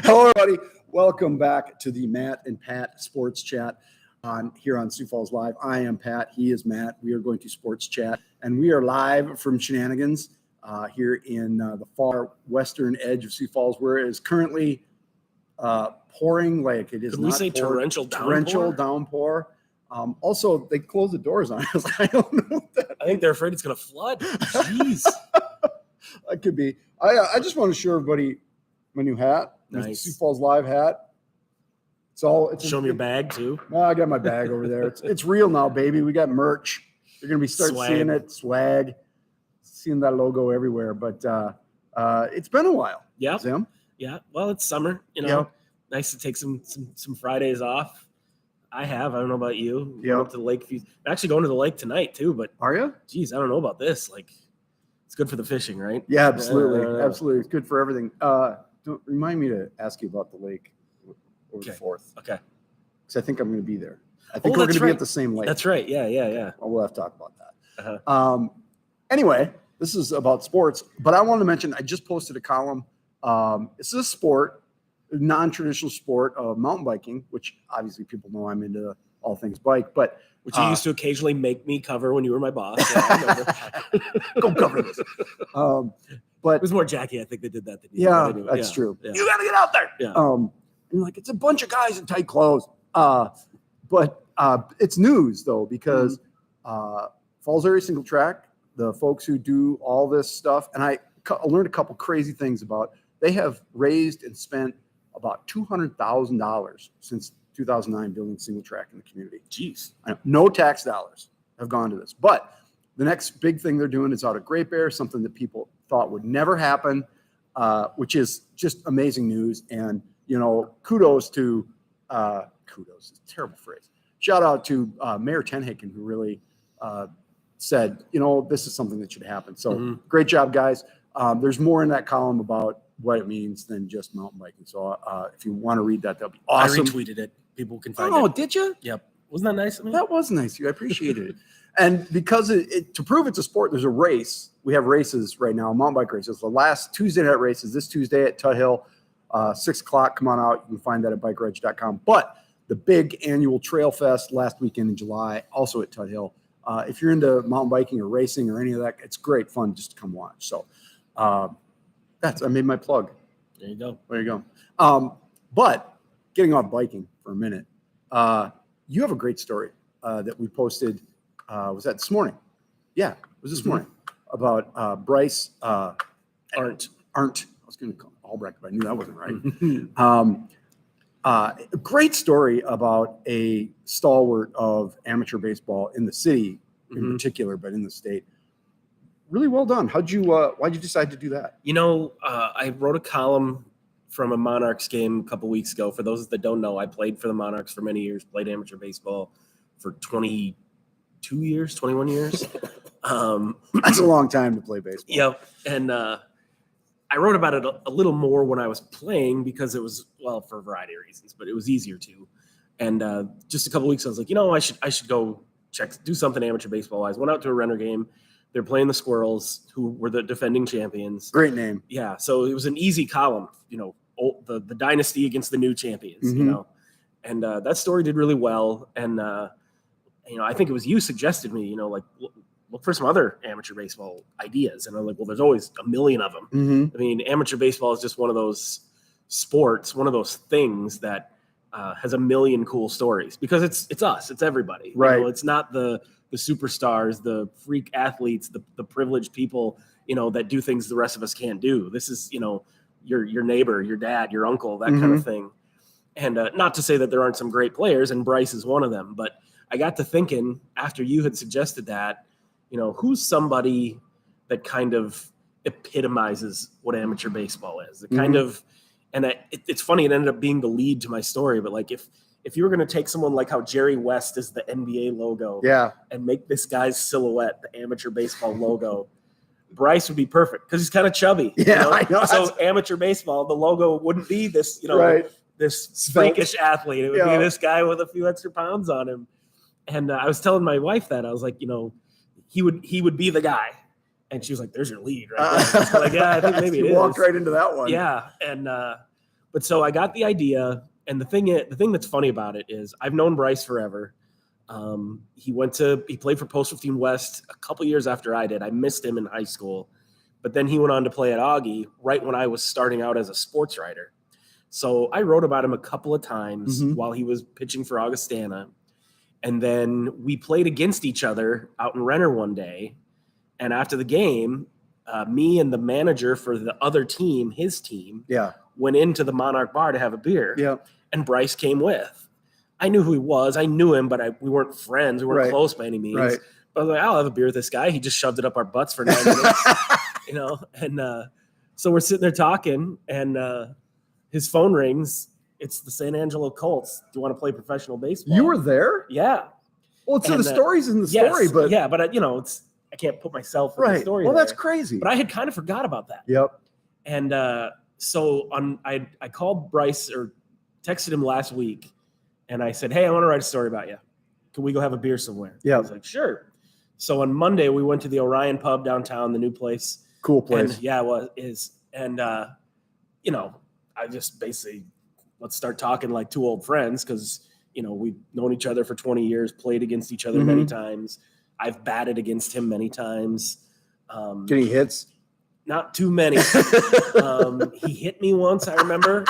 Hello, everybody. Welcome back to the Matt and Pat Sports Chat here on Sioux Falls Live. I am Pat. He is Matt. We are going to sports chat, and we are live from Shenanigans here in the far western edge of Sioux Falls, where it is currently pouring like it is. Could we say torrential downpour? Also, they closed the doors on us. I don't know that. I think they're afraid it's going to flood. Jeez. That could be. I just want to show everybody my new hat. Nice. Sioux Falls Live hat. Show me your bag too. No, I got my bag over there. It's real now, baby. We got merch. You're gonna be seeing it, swag, seeing that logo everywhere. But it's been a while. Yeah, Zim. Yeah. Well, it's summer. Nice to take some Fridays off. I don't know about you. Yeah. Up to the lake. I'm actually going to the lake tonight too. But are you? Geez, I don't know about this. Like, it's good for the fishing, right? Yeah, absolutely, absolutely. It's good for everything. Remind me to ask you about the lake over the 4th. Okay. Because I think I'm going to be there. I think we're going to be at the same lake. That's right. Yeah. Well, we'll have to talk about that. Anyway, this is about sports, but I wanted to mention I just posted a column. This is a sport, non-traditional sport of mountain biking, which obviously people know I'm into all things bike, but which you used to occasionally make me cover when you were my boss. Go cover this. But it was more Jackie, I think, that did that than you. Yeah, anyway. that's true. Yeah. You got to get out there. Yeah. And you're like, it's a bunch of guys in tight clothes. But it's news, though, because Falls Area Single Track, the folks who do all this stuff, and I learned a couple crazy things about, they have raised and spent about $200,000 since 2009 building single track in the community. Jeez. No tax dollars have gone to this. But the next big thing they're doing is out of Great Bear, something that people thought would never happen, which is just amazing news. And, kudos is a terrible phrase. Shout out to Mayor Tenhaken, who really said, this is something that should happen. So great job, guys. There's more in that column about what it means than just mountain biking. So if you want to read that, that'll be awesome. I retweeted it. People can find it. Oh, did you? Yep. Wasn't that nice of me? That was nice of you. I appreciated it. And because to prove it's a sport, there's a race. We have races right now, mountain bike races. The last Tuesday night race is this Tuesday at Tut Hill, 6 o'clock. Come on out. You can find that at bikereg.com. But the big annual Trail Fest last weekend in July, also at Tut Hill. If you're into mountain biking or racing or any of that, it's great fun just to come watch. So I made my plug. There you go. There you go. But getting off biking for a minute, you have a great story that we posted. Was that this morning? Yeah, it was this morning about Bryce Arndt. I was going to call Albrecht, but I knew that wasn't right. A great story about a stalwart of amateur baseball in the city, in particular, but in the state. Really well done. Why'd you decide to do that? I wrote a column from a Monarchs game a couple weeks ago. For those that don't know, I played for the Monarchs for many years, played amateur baseball for 21 years. That's a long time to play baseball. Yep. And I wrote about it a little more when I was playing because it was, for a variety of reasons, but it was easier to. And just a couple weeks, I was like, I should go do something amateur baseball wise. Went out to a Renner game. They're playing the Squirrels, who were the defending champions. Great name. Yeah. So it was an easy column, the dynasty against the new champions, and that story did really well. And, I think it was you suggested me, look for some other amateur baseball ideas. And I'm like, well, there's always a million of them. I mean, amateur baseball is just one of those sports, one of those things that has a million cool stories because it's us, it's everybody. Right. It's not the superstars, the freak athletes, the privileged people, that do things the rest of us can't do. This is, your neighbor, your dad, your uncle, that kind of thing. And not to say that there aren't some great players, and Bryce is one of them, but I got to thinking after you had suggested that, who's somebody that kind of epitomizes what amateur baseball is? It kind of, and it's funny, it ended up being the lead to my story, but like if you were going to take someone like how Jerry West is the NBA logo and make this guy's silhouette the amateur baseball logo, Bryce would be perfect because he's kind of chubby. Yeah, I know. So amateur baseball, the logo wouldn't be this, this freakish athlete. It would be this guy with a few extra pounds on him. And I was telling my wife that I was like, he would be the guy. And she was like, "There's your lead, right?" Like, yeah, I think maybe you it walked is. right into that one. Yeah, and But so I got the idea, and the thing that's funny about it is I've known Bryce forever. He played for Post 15 West a couple years after I did. I missed him in high school, but then he went on to play at Augie right when I was starting out as a sports writer. So I wrote about him a couple of times while he was pitching for Augustana. And then we played against each other out in Renner one day. And after the game, me and the manager for the other team, his team, went into the Monarch bar to have a beer. Yeah. And Bryce came with. I knew who he was. I knew him, but we weren't friends. We weren't close by any means. Right. But I was like, I'll have a beer with this guy. He just shoved it up our butts for 9 minutes, And so we're sitting there talking, and his phone rings. It's the San Angelo Colts. Do you want to play professional baseball? You were there? Yeah. Well, so the story's in the story, but yeah, but I can't put myself in the story. Well, there. that's crazy. But I had kind of forgot about that. Yep. And so I called Bryce or texted him last week, and I said, hey, I want to write a story about you. Can we go have a beer somewhere? Yeah. He's like, sure. So on Monday, we went to the Orion Pub downtown, the new place. Cool place. And, yeah, it is. And, I just basically, let's start talking like two old friends because, we've known each other for 20 years, played against each other many times. I've batted against him many times. Getting hits? Not too many. He hit me once, I remember,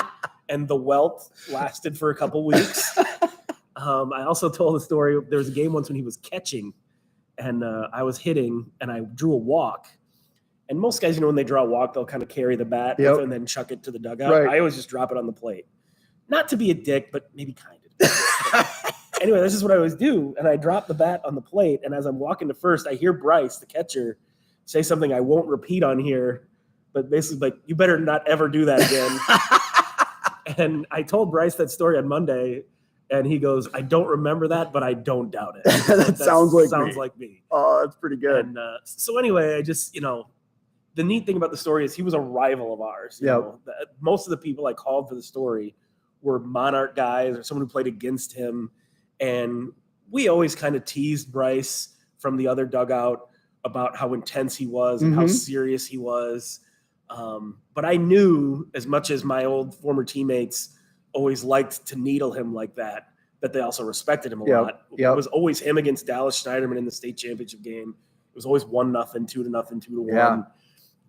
and the welt lasted for a couple weeks. I also told the story. There was a game once when he was catching, and I was hitting, and I drew a walk. And most guys, when they draw a walk, they'll kind of carry the bat and then chuck it to the dugout. Right. I always just drop it on the plate. Not to be a dick, but maybe kind of. Anyway, this is what I always do. And I drop the bat on the plate, and as I'm walking to first, I hear Bryce, the catcher, say something I won't repeat on here, but basically like, you better not ever do that again. And I told Bryce that story on Monday, and he goes, I don't remember that, but I don't doubt it. That sounds like me. Oh, that's pretty good. And so anyway, I just, the neat thing about the story is he was a rival of ours. Most of the people I called for the story were Monarch guys or someone who played against him. And we always kind of teased Bryce from the other dugout about how intense he was and how serious he was. But I knew, as much as my old former teammates always liked to needle him like that they also respected him a lot. It was always him against Dallas Schneiderman in the state championship game. It was always 1-0, 2-0, 2-1.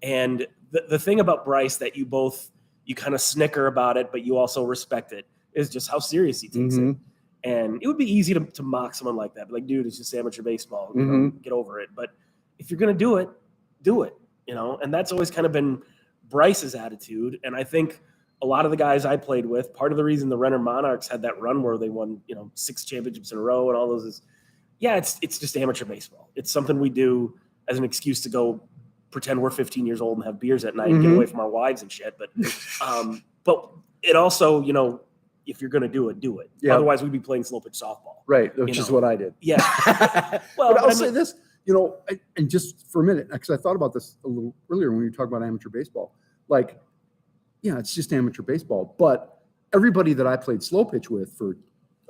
And the thing about Bryce that you kind of snicker about it, but you also respect it, is just how serious he takes it. And it would be easy to mock someone like that. But like, dude, it's just amateur baseball. Get over it. But if you're going to do it, do it. And that's always kind of been Bryce's attitude. And I think a lot of the guys I played with, part of the reason the Renner Monarchs had that run where they won, 6 championships in a row and all those is, it's just amateur baseball. It's something we do as an excuse to go pretend we're 15 years old and have beers at night and get away from our wives and shit. But it also, if you're going to do it, do it. Yeah. Otherwise, we'd be playing slow pitch softball. Right, which is what I did. Yeah. Well, but I'll say this, and just for a minute, because I thought about this a little earlier when we were talking about amateur baseball. Like, it's just amateur baseball. But everybody that I played slow pitch with for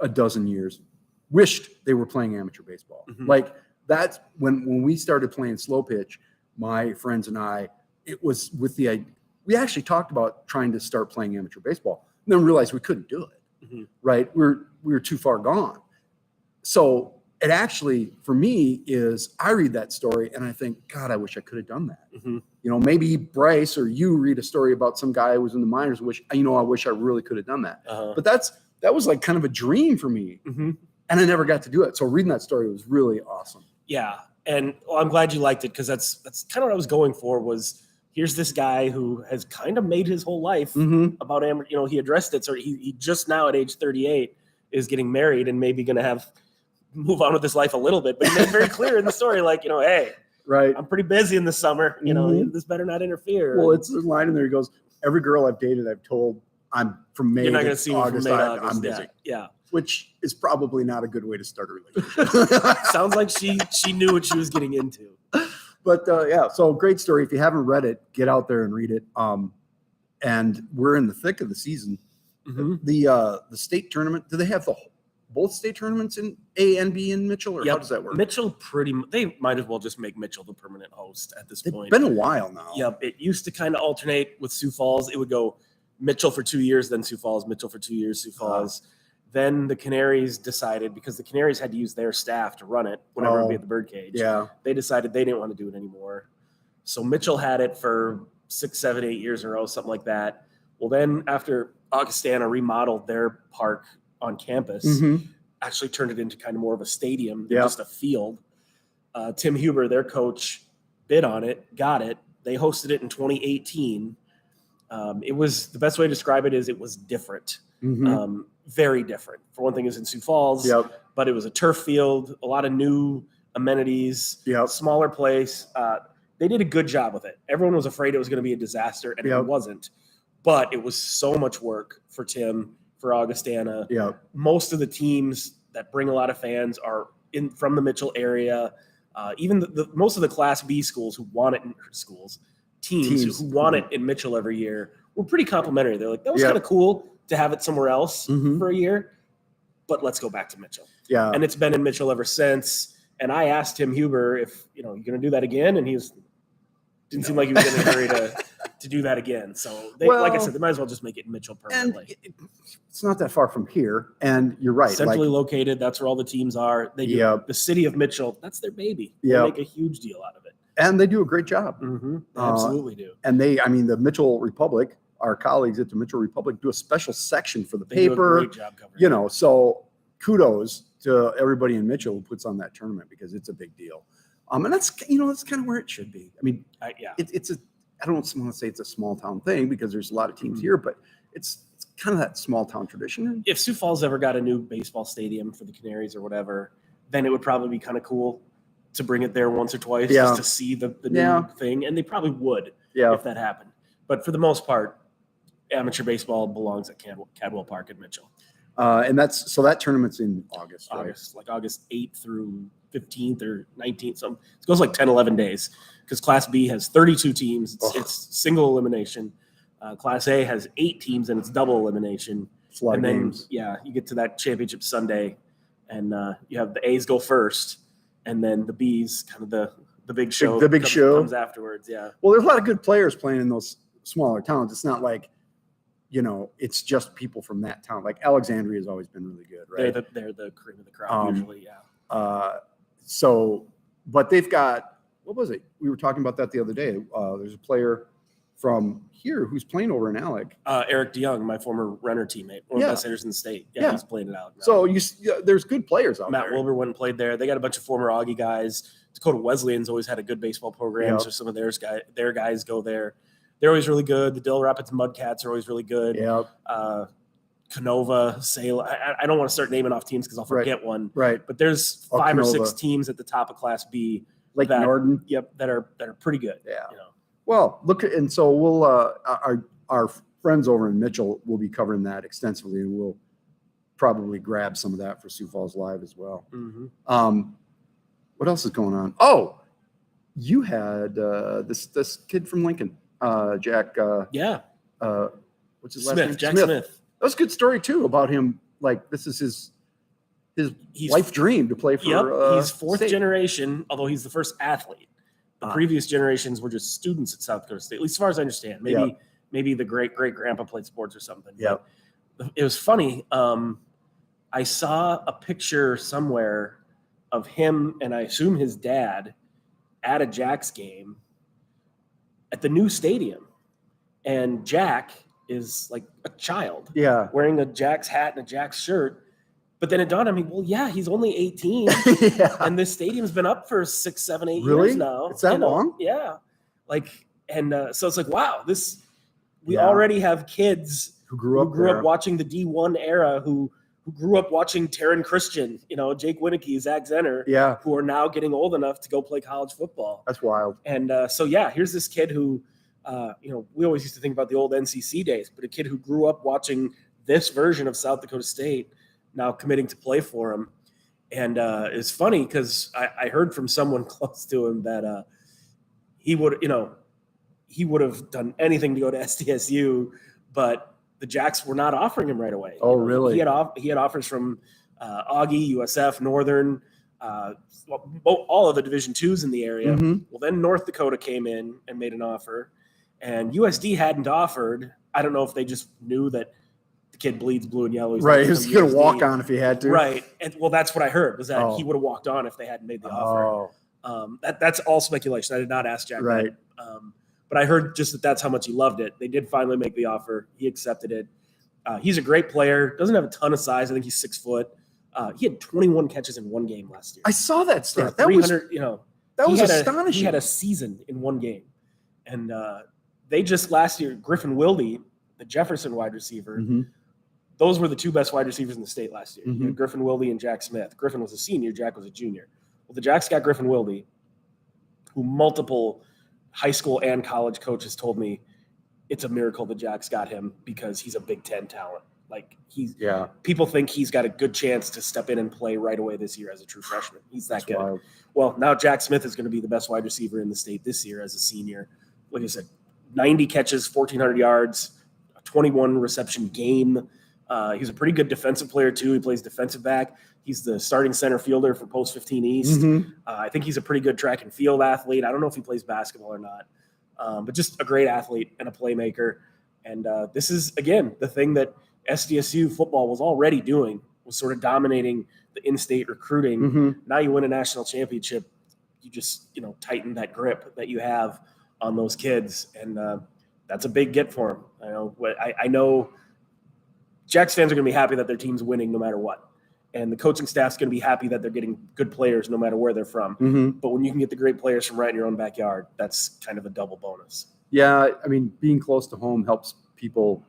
a dozen years wished they were playing amateur baseball. Like, that's when we started playing slow pitch, my friends and I, it was with we actually talked about trying to start playing amateur baseball, and then realized we couldn't do it. Right? We were too far gone. So it actually, for me, is I read that story and I think, God, I wish I could have done that. Maybe Bryce or you read a story about some guy who was in the minors, I wish I really could have done that. But that was like kind of a dream for me. And I never got to do it. So reading that story was really awesome. Yeah. And I'm glad you liked it, because that's kind of what I was going for. Was here's this guy who has kind of made his whole life about amateur. He addressed it. So he just now at age 38 is getting married and maybe going to move on with his life a little bit. But he made very clear in the story, like, hey, right, I'm pretty busy in the summer. This better not interfere. Well, it's a line in there. He goes, every girl I've dated, I've told I'm from May. You're not going to see me from May to August. I'm busy. Yeah. Which is probably not a good way to start a relationship. Sounds like she knew what she was getting into. But so great story. If you haven't read it, get out there and read it. And we're in the thick of the season. The state tournament. Do they have both state tournaments in A and B in Mitchell, or how does that work? Mitchell they might as well just make Mitchell the permanent host at this point. It's been a while now. Yep. It used to kind of alternate with Sioux Falls. It would go Mitchell for 2 years, then Sioux Falls, Mitchell for 2 years, Sioux Falls. Then the Canaries decided, because the Canaries had to use their staff to run it whenever it would be at the birdcage. Yeah. They decided they didn't want to do it anymore. So Mitchell had it for 6, 7, 8 years in a row, something like that. Well, then after Augustana remodeled their park on campus, actually turned it into kind of more of a stadium than just a field. Tim Huber, their coach, bid on it, got it. They hosted it in 2018. It was, the best way to describe it is it was different. Very different. For one thing, it was in Sioux Falls, but it was a turf field, a lot of new amenities, smaller place. They did a good job with it. Everyone was afraid it was going to be a disaster, and it wasn't. But it was so much work for Tim, for Augustana. Most of the teams that bring a lot of fans are from the Mitchell area. Even most of the Class B schools who want it in teams who want it in Mitchell every year were pretty complimentary. They're like, that was kind of cool to have it somewhere else for a year, but let's go back to Mitchell. And it's been in Mitchell ever since. And I asked Tim Huber if, you're going to do that again. And didn't seem like he was in a hurry to do that again. So like I said, they might as well just make it in Mitchell permanently. It's not that far from here. And you're right. Centrally located. That's where all the teams are. They do the city of Mitchell. That's their baby. They make a huge deal out of it. And they do a great job. They absolutely do. And the Mitchell Republic, our colleagues at the Mitchell Republic, do a special section for the paper. Do a great job covering it. So kudos to everybody in Mitchell who puts on that tournament, because it's a big deal. And that's kind of where it should be. I mean, it's I don't want to say it's a small town thing, because there's a lot of teams here, but it's kind of that small town tradition. If Sioux Falls ever got a new baseball stadium for the Canaries or whatever, then it would probably be kind of cool to bring it there once or twice just to see the new thing. And they probably would if that happened. But for the most part, amateur baseball belongs at Cadwell Park in Mitchell. And that tournament's in August, right? Like August 8th through 15th or 19th. So it goes like 10, 11 days, because Class B has 32 teams. It's single elimination. Class A has 8 teams, and it's double elimination. And then, you get to that championship Sunday, and you have the A's go first, and then the B's, kind of the big show. The big show comes afterwards. Yeah. Well, there's a lot of good players playing in those smaller towns. It's not like, it's just people from that town. Like Alexandria has always been really good, right? They're the cream of the crop usually. But they've got, what was it? We were talking about that the other day. There's a player from here who's playing over in Alec. Eric DeYoung, my former Renner teammate, one of the best hitters in the state. He's playing it out now. So there's good players out there. Matt Wilbur went and played there. They got a bunch of former Augie guys. Dakota Wesleyan's always had a good baseball program, so some of their guys go there. They're always really good. The Dill Rapids Mudcats are always really good. Canova, Salem. I don't want to start naming off teams because I'll forget one. Right. But there's 5 or 6 teams at the top of Class B. Lake Norden. That are pretty good. Yeah. Well, and so we'll our friends over in Mitchell will be covering that extensively, and we'll probably grab some of that for Sioux Falls Live as well. What else is going on? Oh, you had this kid from Lincoln, Jack. What's his last name? Jack Smith. That was a good story too about him. Like, this is his life dream to play for. He's 4th state. generation, although he's the first athlete. The previous generations were just students at South Dakota State, at least as far as I understand. Maybe the great grandpa played sports or something. It was funny. I saw a picture somewhere of him, and I assume his dad, at a Jack's game at the new stadium. And Jack is like a child wearing a Jack's hat and a Jack's shirt. But then it dawned on me, well, he's only 18. And this stadium's been up for 6, 7, 8 years now. It's that long? Yeah. So it's like, wow, we already have kids who grew up watching the D1 era, who grew up watching Taryn Christian, Jake Winicky, Zach Zenner, who are now getting old enough to go play college football. That's wild. And here's this kid who, we always used to think about the old NCC days, but a kid who grew up watching this version of South Dakota State, now committing to play for him. And it's funny because I heard from someone close to him that he would have done anything to go to SDSU, but the Jacks were not offering him right away. Oh, really? He had offers from Augie, USF, Northern, all of the Division IIs in the area. Well, then North Dakota came in and made an offer, and USD hadn't offered, I don't know if they just knew that the kid bleeds blue and yellow. Right. He was going to walk on if he had to. Right. And well, that's what I heard was that he would have walked on if they hadn't made the offer. That's all speculation. I did not ask Jack. Right. But I heard just that's how much he loved it. They did finally make the offer. He accepted it. He's a great player. Doesn't have a ton of size. I think he's 6 foot. He had 21 catches in one game last year. I saw that stat. That was, that was astonishing. He had a season in one game. And they just last year, Griffin Wilde, the Jefferson wide receiver, those were the 2 best wide receivers in the state last year. You had Griffin Wilde and Jack Smith. Griffin was a senior. Jack was a junior. Well, the Jacks got Griffin Wilde, who multiple high school and college coaches told me it's a miracle the Jacks got him because he's a Big Ten talent. Like people think he's got a good chance to step in and play right away this year as a true freshman. He's that good. Wild. Well, now Jack Smith is going to be the best wide receiver in the state this year as a senior. Like I said, 90 catches, 1,400 yards, a 21 reception game. He's a pretty good defensive player too. He plays defensive back. He's the starting center fielder for Post 15 East. I think he's a pretty good track and field athlete. I don't know if he plays basketball or not, but just a great athlete and a playmaker. And this is, again, the thing that SDSU football was already doing, was sort of dominating the in-state recruiting. Now you win a national championship, you just, tighten that grip that you have on those kids. And that's a big get for them. I know Jacks fans are going to be happy that their team's winning no matter what. And the coaching staff's going to be happy that they're getting good players no matter where they're from. But when you can get the great players from right in your own backyard, that's kind of a double bonus. Yeah, I mean, being close to home helps people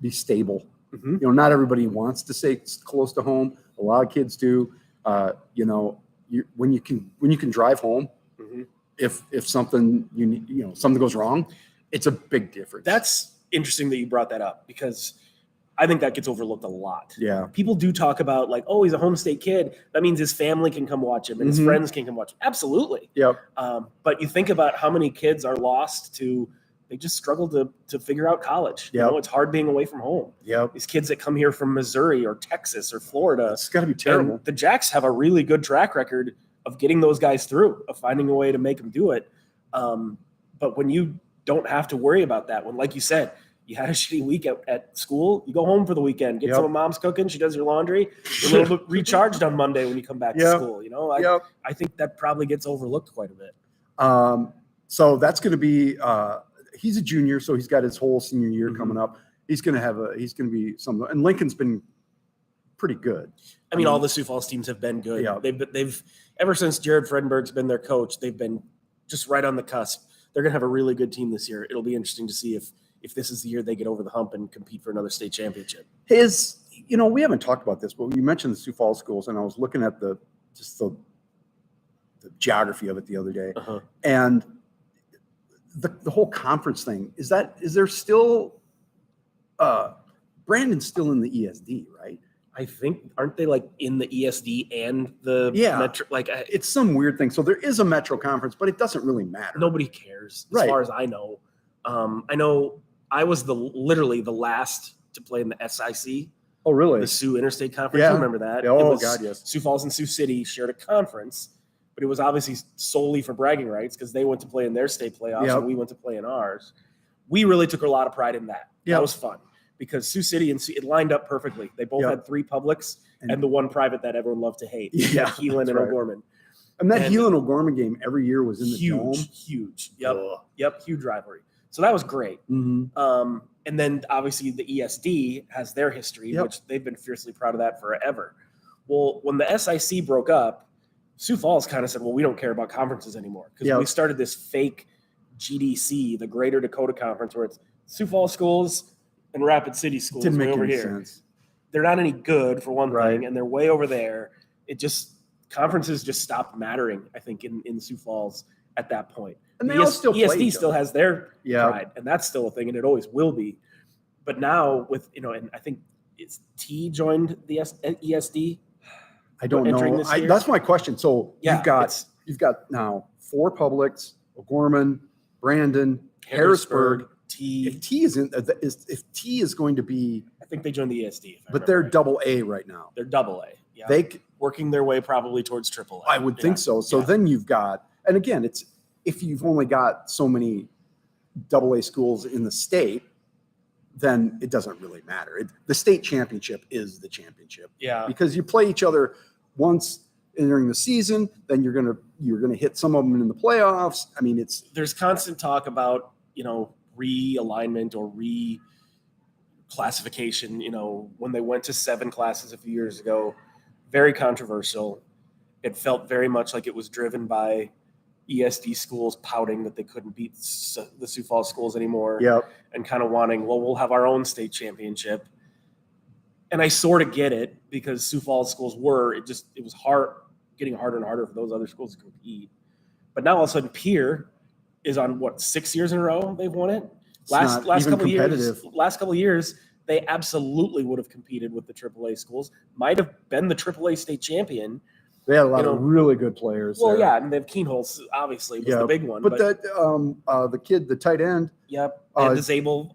be stable. Not everybody wants to stay close to home. A lot of kids do. When you can drive home, if something something goes wrong, it's a big difference. That's interesting that you brought that up because I think that gets overlooked a lot. Yeah. People do talk about like, oh, he's a home state kid. That means his family can come watch him and his friends can come watch him. Absolutely. Yep. But you think about how many kids are lost to, they just struggle to figure out college. Yep. It's hard being away from home. Yep. These kids that come here from Missouri or Texas or Florida. It's got to be terrible. And the Jacks have a really good track record of getting those guys through, of finding a way to make them do it. But when you don't have to worry about that, when, like you said, you had a shitty week at school, you go home for the weekend, get some of mom's cooking, she does your laundry, you're a little bit recharged on Monday when you come back to school. I think that probably gets overlooked quite a bit. So that's going to be he's a junior, so he's got his whole senior year coming up. He's going to be some, and Lincoln's been pretty good. I mean, all the Sioux Falls teams have been good. Yeah. They've ever since Jared Fredenberg's been their coach, they've been just right on the cusp. They're going to have a really good team this year. It'll be interesting to see if this is the year they get over the hump and compete for another state championship. We haven't talked about this, but you mentioned the Sioux Falls schools, and I was looking at the geography of it the other day, and the whole conference thing is there still Brandon's still in the ESD, right? I think, aren't they like in the ESD and the Metro? Like it's some weird thing. So there is a Metro conference, but it doesn't really matter. Nobody cares as far as I know. I know I was literally the last to play in the SIC. Oh, really? The Sioux Interstate Conference. Yeah. You remember that? Oh, God, yes. Sioux Falls and Sioux City shared a conference, but it was obviously solely for bragging rights because they went to play in their state playoffs and we went to play in ours. We really took a lot of pride in that. That was fun because Sioux City and it lined up perfectly. They both had 3 publics and the one private that everyone loved to hate. Heelan and O'Gorman. And that Heelan O'Gorman game every year was in the dome. Huge. Yep. Huge rivalry. So that was great. And then obviously the ESD has their history, which they've been fiercely proud of that forever. Well, when the SIC broke up, Sioux Falls kind of said, well, we don't care about conferences anymore because we started this fake GDC, the Greater Dakota Conference, where it's Sioux Falls schools and Rapid City schools didn't make over any here. sense. They're not any good for one thing, and they're way over there. Conferences just stopped mattering, I think, in Sioux Falls at that point. And they all still play ESD each still other. has their pride, and that's still a thing, and it always will be. But now with, and I think it's T joined the ESD. I don't know. That's my question. So you've got now 4 publics: O'Gorman, Brandon, Harrisburg. T. If T is going to be, I think they joined the ESD. But they're double A right now. They're double A. Yeah. They working their way probably towards triple A. I would think so. So then you've got, and again, it's if you've only got so many double A schools in the state, then it doesn't really matter. The state championship is the championship Yeah. because you play each other once during the season, then you're gonna hit some of them in the playoffs. I mean, There's constant talk about, realignment or reclassification. When they went to 7 classes a few years ago, very controversial. It felt very much like it was driven by ESD schools pouting that they couldn't beat the Sioux Falls schools anymore. Yep. And kind of wanting, well, we'll have our own state championship. And I sort of get it because Sioux Falls schools it was hard, getting harder and harder for those other schools to compete. But now all of a sudden Pierre is on 6 years in a row they've won it. Last couple of years, they absolutely would have competed with the AAA schools. Might have been the AAA state champion. They had a lot of really good players. Well, there. yeah, and they have Keenholz, obviously, was the big one. But the kid, the tight end, yep, and disables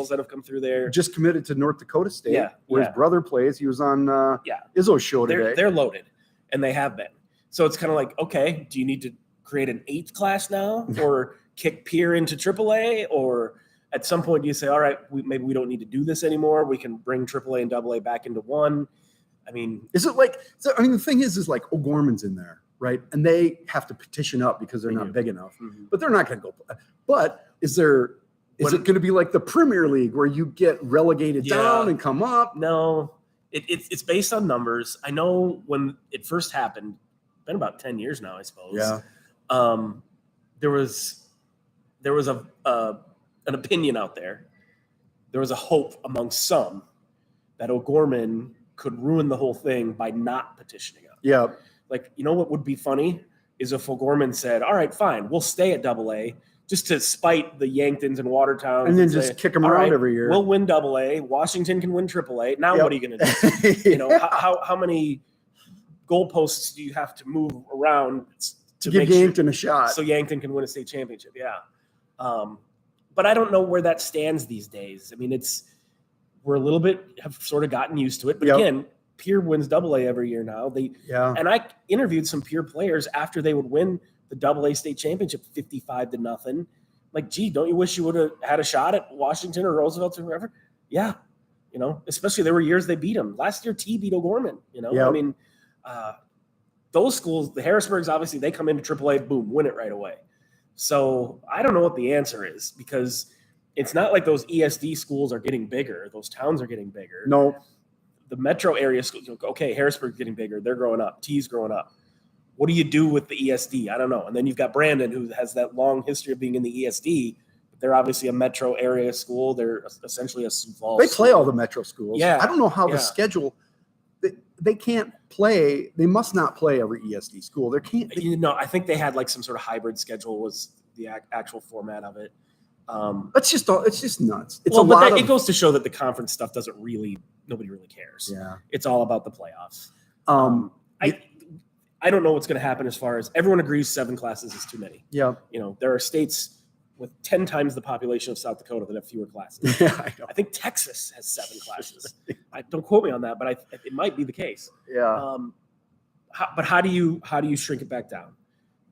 that have come through there. just committed to North Dakota State, Yeah, where yeah. his brother plays. He was on Yeah. Izzo's show today. They're loaded, and they have been. So it's kind of like, okay, do you need to create an 8th class now, or kick Pierre into AAA, or at some point do you say, all right, maybe we don't need to do this anymore. We can bring AAA and AA back into one. I mean, is it like? So, I mean, the thing is like O'Gorman's in there, right? And they have to petition up because they're not big enough. Mhm. But they're not going to go. But is it going to be like the Premier League where you get relegated down and come up? No, it's based on numbers. I know when it first happened, been about 10 years now, I suppose. Yeah. There was an opinion out there. There was a hope among some that O'Gorman could ruin the whole thing by not petitioning up. Yeah. Like, what would be funny is if O'Gorman said, all right, fine, we'll stay at AA just to spite the Yanktons and Watertowns. And then just kick them all around right, every year. We'll win AA. Washington can win AAA. Now what are you going to do? How many goalposts do you have to move around to give make Yankton a shot? so Yankton can win a state championship? Yeah. But I don't know where that stands these days. I mean, we're a little bit have sort of gotten used to it. But again, Pierre wins AA every year now. And I interviewed some Pierre players after they would win the AA state championship 55-0. Like, gee, don't you wish you would have had a shot at Washington or Roosevelt or whoever? Yeah. Especially there were years they beat them. Last year, T beat O'Gorman. I mean, those schools, the Harrisburgs, obviously, they come into AAA, boom, win it right away. So I don't know what the answer is because it's not like those ESD schools are getting bigger. Those towns are getting bigger. No. The metro area schools, okay, Harrisburg's getting bigger. They're growing up. T's growing up. What do you do with the ESD? I don't know. And then you've got Brandon, who has that long history of being in the ESD. But they're obviously a metro area school. They're essentially a Sioux Falls. They play all the metro schools. Yeah. I don't know how the schedule. They can't play. They must not play every ESD school. There can't. I think they had like some sort of hybrid schedule was the actual format of it. It's just nuts. It's it goes to show that the conference stuff nobody really cares. Yeah. It's all about the playoffs. I don't know what's going to happen as far as everyone agrees 7 classes is too many. Yeah. There are states with 10 times the population of South Dakota that have fewer classes. Yeah, I know. I think Texas has 7 classes. Don't quote me on that, but it might be the case. Yeah. But how do you shrink it back down?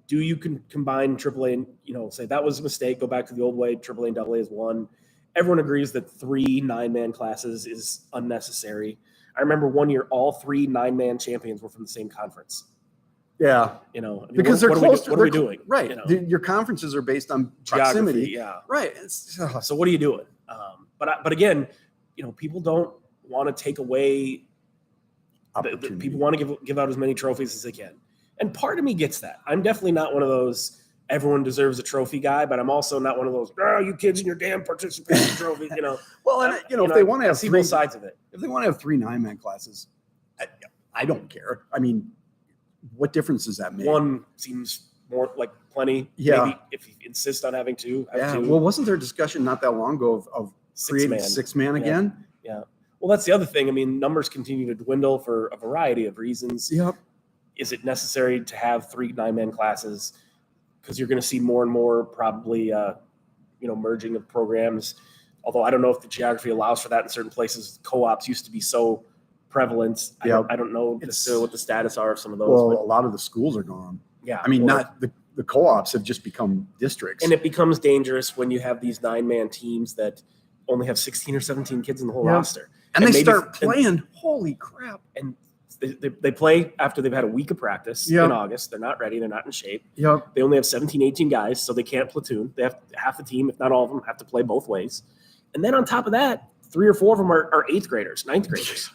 Do you combine AAA and, say that was a mistake, go back to the old way, AAA and AA is 1. Everyone agrees that 3 9-man classes is unnecessary. I remember one year all 3 9-man champions were from the same conference. Yeah. Because they're close. What are we doing? Right. Your conferences are based on proximity. Yeah. Right. So what are you doing? But again, people don't want to take away. People want to give out as many trophies as they can. And part of me gets that. I'm definitely not one of those everyone deserves a trophy guy, but I'm also not one of those, you kids and your damn participation trophy, Well, and if they want to have see both sides of it. If they want to have 3 9-man classes, I don't care. I mean, what difference does that make? One seems more like plenty. Yeah. Maybe if you insist on having 2, have 2. Well, wasn't there a discussion not that long ago of creating 6-man again? Yeah. Well, that's the other thing. I mean, numbers continue to dwindle for a variety of reasons. Yep. Is it necessary to have 3 9-man classes? Because you're going to see more and more probably, merging of programs. Although I don't know if the geography allows for that in certain places. Co-ops used to be so prevalent. Yep. I don't know necessarily what the status are of some of those. Well, a lot of the schools are gone. Yeah. I mean, not the co-ops have just become districts. And it becomes dangerous when you have these 9-man teams that only have 16 or 17 kids in the whole Yeah. roster. And they maybe- start playing. Holy crap. And they play after they've had a week of practice Yep. in August. They're not ready. They're not in shape. Yep. They only have 17, 18 guys, so they can't platoon. They have half the team, if not all of them, have to play both ways. And then on top of that, 3 or 4 of them are 8th graders, 9th graders.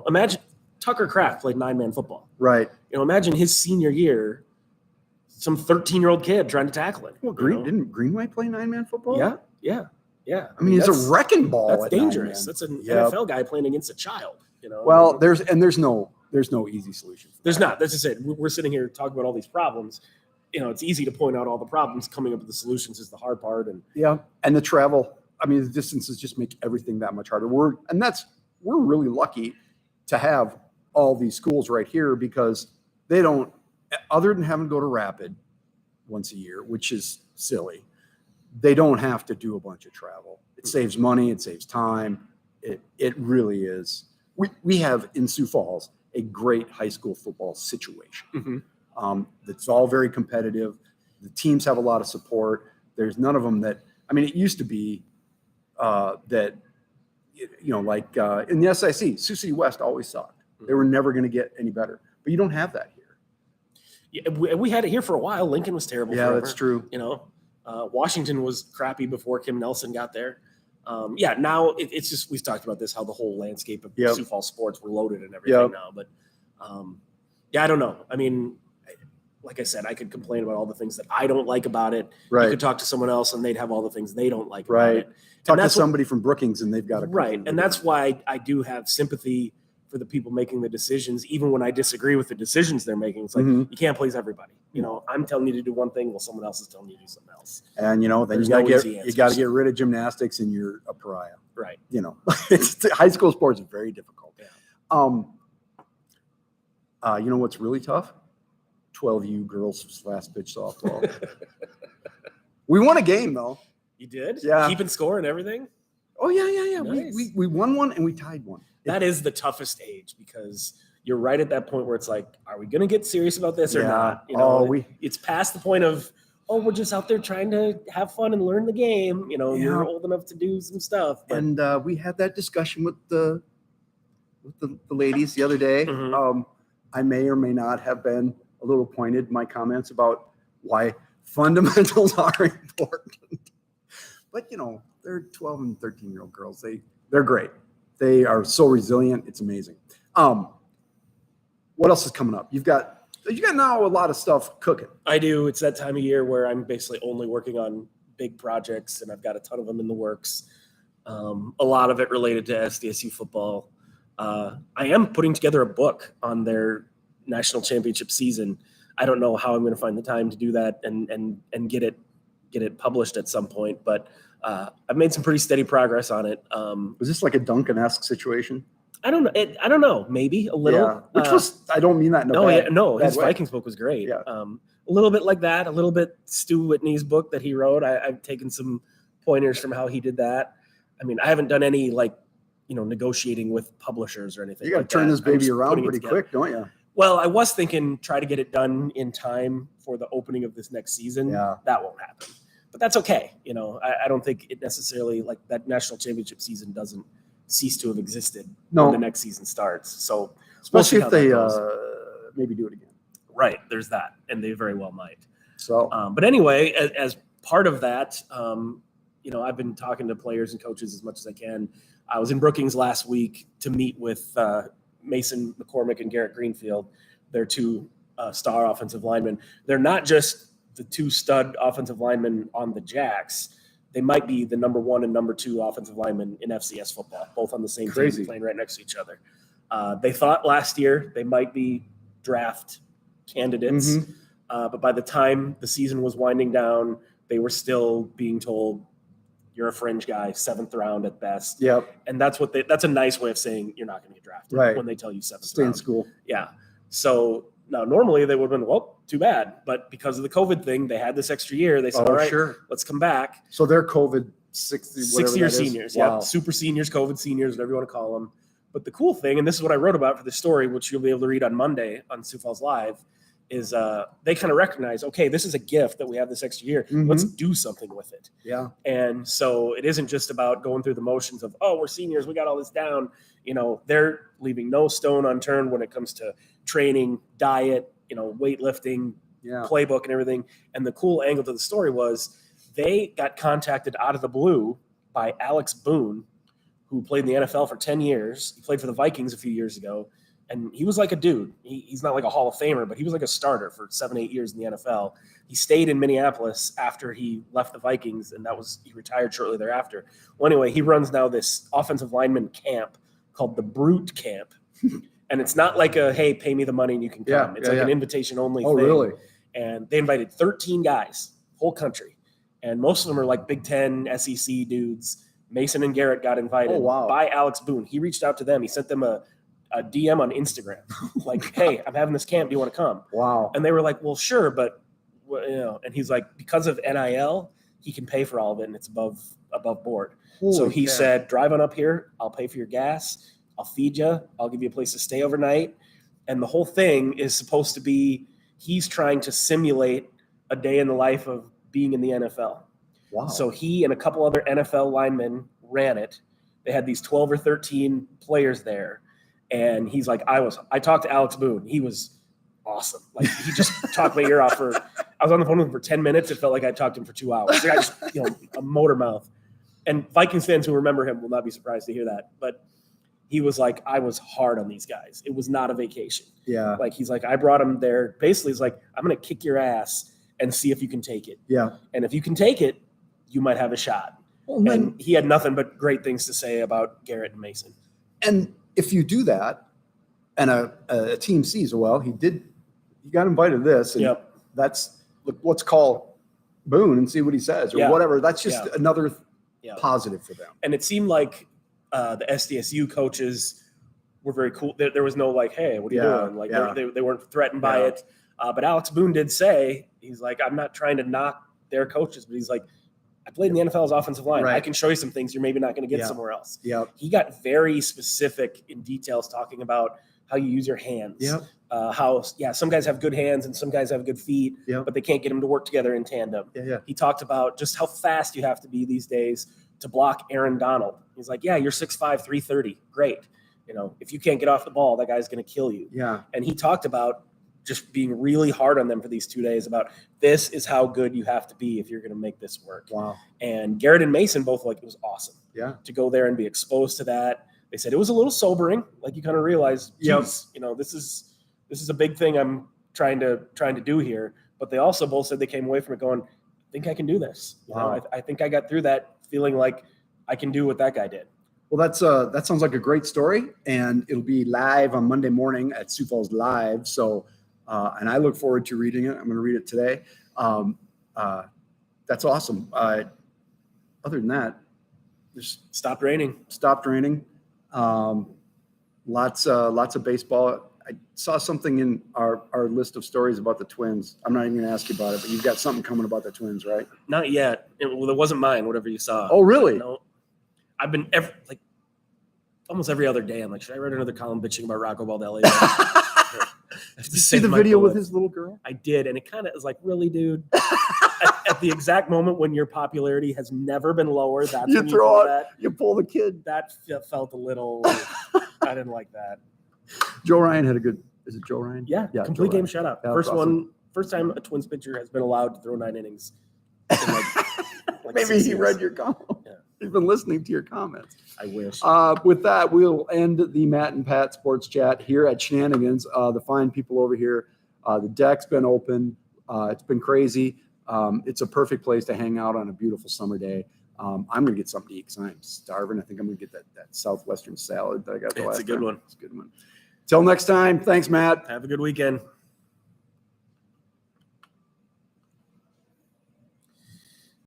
Imagine Tucker Kraft played 9-man football. Right. Imagine his senior year, some 13-year-old kid trying to tackle it. Well, didn't Greenway play 9-man football? Yeah. I mean, he's that's- a wrecking ball. That's at dangerous. 9-man. That's an Yep. NFL guy playing against a child. Well, there's no easy solution. There's not. That's just it. We're sitting here talking about all these problems. It's easy to point out all the problems. Coming up with the solutions is the hard part. And Yeah, and the travel. I mean, the distances just make everything that much harder. We're really lucky to have all these schools right here because they don't, other than having to go to Rapid once a year, which is silly. They don't have to do a bunch of travel. It saves money. It saves time. It really is. We have in Sioux Falls a great high school football situation. That's all very competitive. The teams have a lot of support. There's none of them that, I mean, it used to be that, like in the SIC, Sioux City West always sucked. They were never going to get any better. But you don't have that here. Yeah, we had it here for a while. Lincoln was terrible. Yeah, forever. that's true. Washington was crappy before Kim Nelson got there. Now it's just, we've talked about this, how the whole landscape of Yep. Sioux Falls sports were loaded and everything Yep. now. But I don't know. I mean, like I said, I could complain about all the things that I don't like about it. You Right. could talk to someone else and they'd have all the things they don't like about Right. it. Talk to that's what- somebody from Brookings and they've got a Right. And that's why I do have sympathy for the people making the decisions, even when I disagree with the decisions they're making. It's like, Mhm. you can't please everybody. I'm telling you to do one thing while someone else is telling you to do something else. And then There's you got no to easy you got to answers. get rid of gymnastics and you're a pariah. Right. High school sports is very difficult. Yeah. What's really tough? 12U girls last pitch softball. We won a game though. You did? Yeah. Keeping score and everything? Oh yeah. Nice. We won one and we tied one. That is the toughest age because you're right at that point where it's like, are we going to get serious about this or Yeah. not? It's past the point of, we're just out there trying to have fun and learn the game. You're old enough to do some stuff. But And we had that discussion with the ladies the other day. Mhm. I may or may not have been a little pointed in my comments about why fundamentals are important. But they're 12 and 13-year-old girls. They're great. They are so resilient. It's amazing. What else is coming up? You got now a lot of stuff cooking. I do. It's that time of year where I'm basically only working on big projects, and I've got a ton of them in the works. A lot of it related to SDSU football. I am putting together a book on their national championship season. I don't know how I'm going to find the time to do that and get it published at some point, but I've made some pretty steady progress on it. Was this like a Duncan-esque situation? I don't know. I don't know. Maybe a little. Yeah. Which was, I don't mean that in a bad His way. Vikings book was great. Yeah. A little bit like that. A little bit Stu Whitney's book that he wrote. I've taken some pointers from how he did that. I mean, I haven't done any negotiating with publishers or anything. You got to like turn that. this I'm baby just around putting it pretty together. quick, don't you? Well, I was thinking try to get it done in time for the opening of this next season. Yeah. That won't happen, but that's okay. I don't think it necessarily, like, that national championship season doesn't cease to have existed No. when the next season starts. So Especially we'll if see they how that goes. maybe do it again. Right, there's that, and they very well might. So But anyway, as part of that, I've been talking to players and coaches as much as I can. I was in Brookings last week to meet with Mason McCormick and Garrett Greenfield. They're 2 star offensive linemen. They're not just the 2 stud offensive linemen on the Jacks. They might be the number 1 and number 2 offensive linemen in FCS football, both on the same Crazy. team, playing right next to each other. They thought last year they might be draft candidates. Mhm. But by the time the season was winding down, they were still being told, you're a fringe guy, 7th round at best. Yep. And that's a nice way of saying you're not going to get drafted Right. when they tell you 7th Stay in round. school. Yeah. So now normally they would have been, well, too bad. But because of the COVID thing, they had this extra year. They said, all right, Sure. let's come back. So they're COVID 60, whatever 6-year that is. seniors. Wow. Yeah. Super seniors, COVID seniors, whatever you want to call them. But the cool thing, and this is what I wrote about for the story, which you'll be able to read on Monday on Sioux Falls Live, is they kind of recognize, okay, this is a gift that we have this extra year. Let's do something with it. Yeah. And so it isn't just about going through the motions of, oh, we're seniors, we got all this down. They're leaving no stone unturned when it comes to training, diet, weightlifting, playbook and everything. And the cool angle to the story was they got contacted out of the blue by Alex Boone, who played in the NFL for 10 years. He played for the Vikings a few years ago. And he was like a dude. He's not like a Hall of Famer, but he was like a starter for 7-8 years in the NFL. He stayed in Minneapolis after he left the Vikings, and he retired shortly thereafter. Well, anyway, he runs now this offensive lineman camp called the Brute Camp. And it's not like a, hey, pay me the money and you can come. It's an invitation-only thing. Oh, really? And they invited 13 guys, whole country. And most of them are like Big Ten, SEC dudes. Mason and Garrett got invited by Alex Boone. He reached out to them. He sent them a DM on Instagram, like, hey, I'm having this camp. Do you want to come? Wow. And they were like, well, sure. But, and he's like, because of NIL, he can pay for all of it. And it's above board. So he said, drive on up here. I'll pay for your gas. I'll feed you. I'll give you a place to stay overnight. And the whole thing is supposed to be, he's trying to simulate a day in the life of being in the NFL. Wow. So he and a couple other NFL linemen ran it. They had these 12 or 13 players there. And he's like, I talked to Alex Boone. He was awesome. Like, he just talked my ear off I was on the phone with him for 10 minutes. It felt like I talked to him for 2 hours. The guy just, a motor mouth. And Vikings fans who remember him will not be surprised to hear that. But he was like, I was hard on these guys. It was not a vacation. Yeah. Like, he's like, I brought him there. Basically, he's like, I'm going to kick your ass and see if you can take it. Yeah. And if you can take it, you might have a shot. Well, and he had nothing but great things to say about Garrett and Mason. And if you do that and a team sees, he got invited to this, and let's call Boone and see what he says or whatever. That's just another positive for them. And it seemed like the SDSU coaches were very cool. There was no like, hey, what are you doing? Like they weren't threatened by it. But Alex Boone did say, he's like, I'm not trying to knock their coaches, but he's like, I played in the NFL as offensive line. Right. I can show you some things you're maybe not going to get somewhere else. Yep. He got very specific in details talking about how you use your hands. Yep. Some guys have good hands and some guys have good feet, but they can't get them to work together in tandem. Yeah. He talked about just how fast you have to be these days to block Aaron Donald. He's like, you're 6'5", 330. Great. If you can't get off the ball, that guy's going to kill you. Yeah. And he talked about just being really hard on them for these 2 days about this is how good you have to be if you're going to make this work. Wow. And Garrett and Mason both it was awesome. Yeah. To go there and be exposed to that. They said it was a little sobering. Like, you kind of realize, geez, this is a big thing I'm trying to do here. But they also both said they came away from it going, I think I can do this. Wow. I think I got through that feeling like I can do what that guy did. Well, that sounds like a great story, and it'll be live on Monday morning at Sioux Falls Live. So, and I look forward to reading it. I'm going to read it today. That's awesome. Other than that, just stopped raining. Lots of baseball. I saw something in our list of stories about the Twins. I'm not even going to ask you about it, but you've got something coming about the Twins, right? Not yet. It wasn't mine, whatever you saw. Oh, really? No. I've been almost every other day. I'm like, should I write another column bitching about Rocco Baldelli? Did you see the video with his little girl? I did. And it kind of is like, really, dude? at the exact moment when your popularity has never been lower, that's when you pull the kid. That felt a little, I didn't like that. Joe Ryan had is it Joe Ryan? Yeah, complete game shutout. Yeah, first time a Twins pitcher has been allowed to throw 9 innings. Maybe he read your comment. Yeah. He's been listening to your comments. I wish. With that, we'll end the Matt and Pat Sports Chat here at Shenanigans. The fine people over here. The deck's been open. It's been crazy. It's a perfect place to hang out on a beautiful summer day. I'm going to get something to eat because I'm starving. I think I'm going to get that Southwestern salad that I got the last time. It's a good one. It's a good one. Till next time. Thanks, Matt. Have a good weekend.